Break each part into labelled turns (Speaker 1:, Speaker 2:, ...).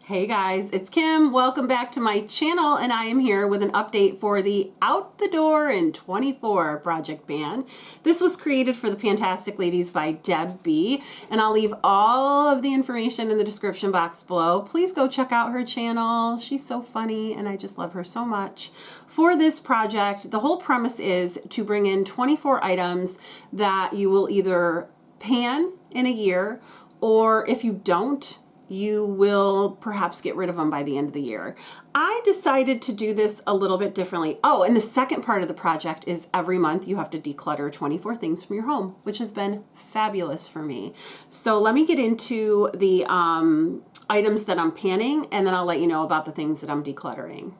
Speaker 1: Hey guys, it's Kim. Welcome back to my channel, and I am here with an update for the Out the Door in 24 project pan. This was created for the Fantastic Ladies by Deb B, and I'll leave all of the information in the description box below. Please go check out her channel. She's so funny, and I just love her so much. For this project, the whole premise is to bring in 24 items that you will either pan in a year, or if you don't, you will perhaps get rid of them by the end of the year. I decided to do this a little bit differently. Oh, and the second part of the project is every month you have to declutter 24 things from your home, which has been fabulous for me. So let me get into the items that I'm panning, and then I'll let you know about the things that I'm decluttering.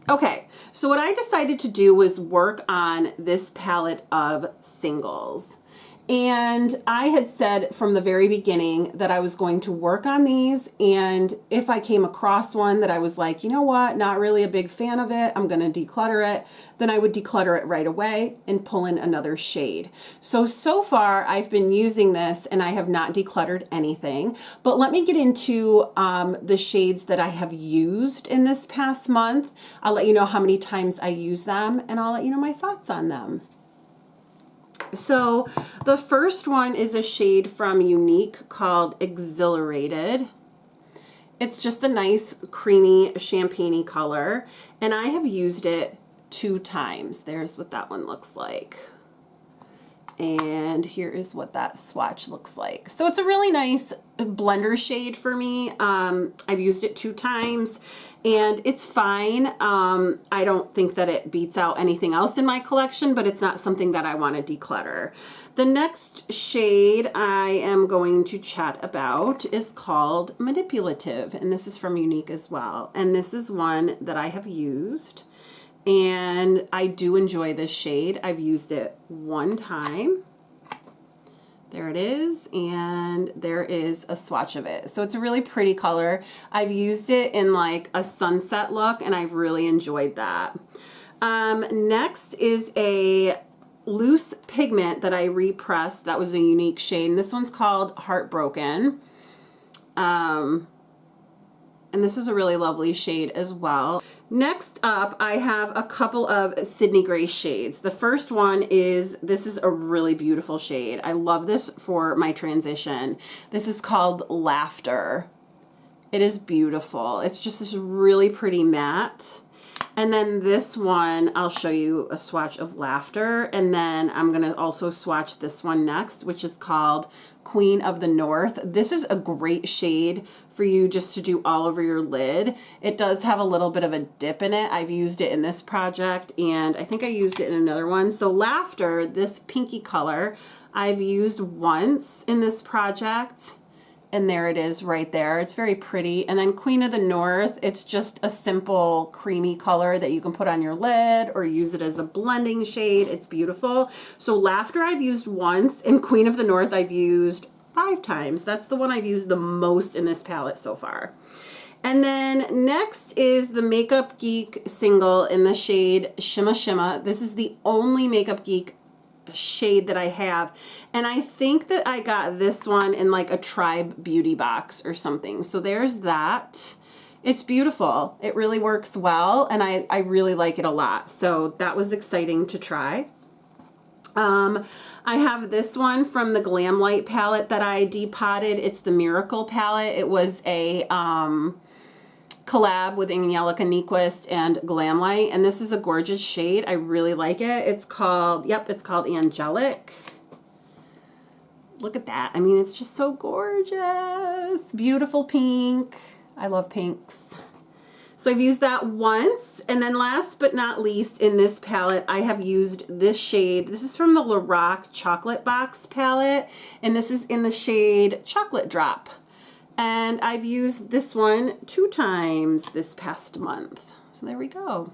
Speaker 1: Okay, so what I decided to do was work on this palette of singles. And I had said from the very beginning that I was going to work on these, and if I came across one that I was like, you know what, not really a big fan of it, I'm going to declutter it, then I would declutter it right away and pull in another shade. So far I've been using this and I have not decluttered anything, but let me get into the shades that I have used in this past month. I'll let you know how many times I use them, and I'll let you know my thoughts on them. So the first one is a shade from Unique called Exhilarated. It's just a nice creamy champagne-y color, and I have used it 2 times. There's what that one looks like. And here is what that swatch looks like. So it's a really nice blender shade for me. I've used it 2 times and it's fine. I don't think that it beats out anything else in my collection, but it's not something that I want to declutter. The next shade I am going to chat about is called Manipulative, and this is from Unique as well. And this is one that I have used, and I do enjoy this shade. I've used it 1 time. There it is, and there is a swatch of it. So it's a really pretty color. I've used it in like a sunset look, and I've really enjoyed that. Next is a loose pigment that I repressed. That was a Unique shade, and this one's called Heartbroken. And this is a really lovely shade as well. Next up, I have a couple of Sydney Grace shades. The first one is, this is a really beautiful shade. I love this for my transition. This is called Laughter. It is beautiful. It's just this really pretty matte. And then this one, I'll show you a swatch of Laughter, and then I'm gonna also swatch this one next, which is called Queen of the North. This is a great shade for you just to do all over your lid. It does have a little bit of a dip in it. I've used it in this project, and I think I used it in another one. So Laughter, this pinky color, I've used once in this project. And there it is right there. It's very pretty. And then Queen of the North, it's just a simple creamy color that you can put on your lid or use it as a blending shade. It's beautiful. So Laughter I've used once, and Queen of the North I've used 5 times. That's the one I've used the most in this palette so far. And then next is the Makeup Geek single in the shade Shimma Shimma. This is the only Makeup Geek shade that I have, and I think that I got this one in like a Tribe beauty box or something. So there's that. It's beautiful. It really works well, and I really like it a lot. So that was exciting to try. I have this one from the Glam Light palette that I depotted. It's the Miracle palette. It was a collab with Angelica Nyquist and Glamlight, and this is a gorgeous shade. I really like it. It's called, yep, it's called Angelic. Look at that. I mean, it's just so gorgeous. Beautiful pink. I love pinks. So I've used that once, and then last but not least in this palette, I have used this shade. This is from the Lorac Chocolate Box palette, and this is in the shade Chocolate Drop. And I've used this one 2 times this past month. So there we go.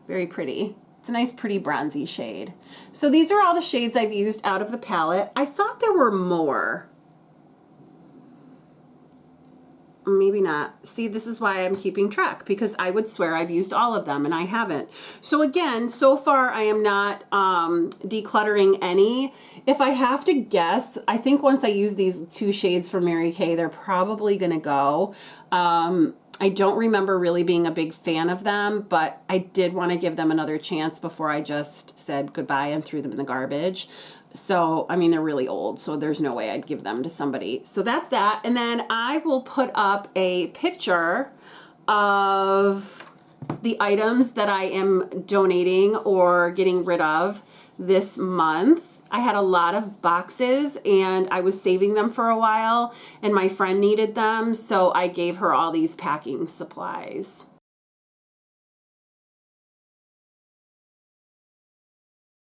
Speaker 1: Very pretty. It's a nice, pretty bronzy shade. So these are all the shades I've used out of the palette. I thought there were more. Maybe not. See, this is why I'm keeping track, because I would swear I've used all of them and I haven't. So again, so far I am not decluttering any. If I have to guess, I think once I use these 2 shades for Mary Kay, they're probably gonna go. I don't remember really being a big fan of them, but I did want to give them another chance before I just said goodbye and threw them in the garbage. So, I mean, they're really old, so there's no way I'd give them to somebody. So that's that. And then I will put up a picture of the items that I am donating or getting rid of this month. I had a lot of boxes and I was saving them for a while and my friend needed them, so I gave her all these packing supplies.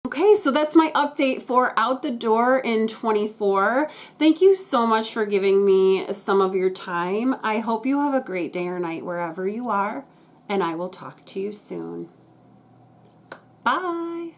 Speaker 1: Okay, so that's my update for Out the Door in 24. Thank you so much for giving me some of your time. I hope you have a great day or night wherever you are, and I will talk to you soon. Bye.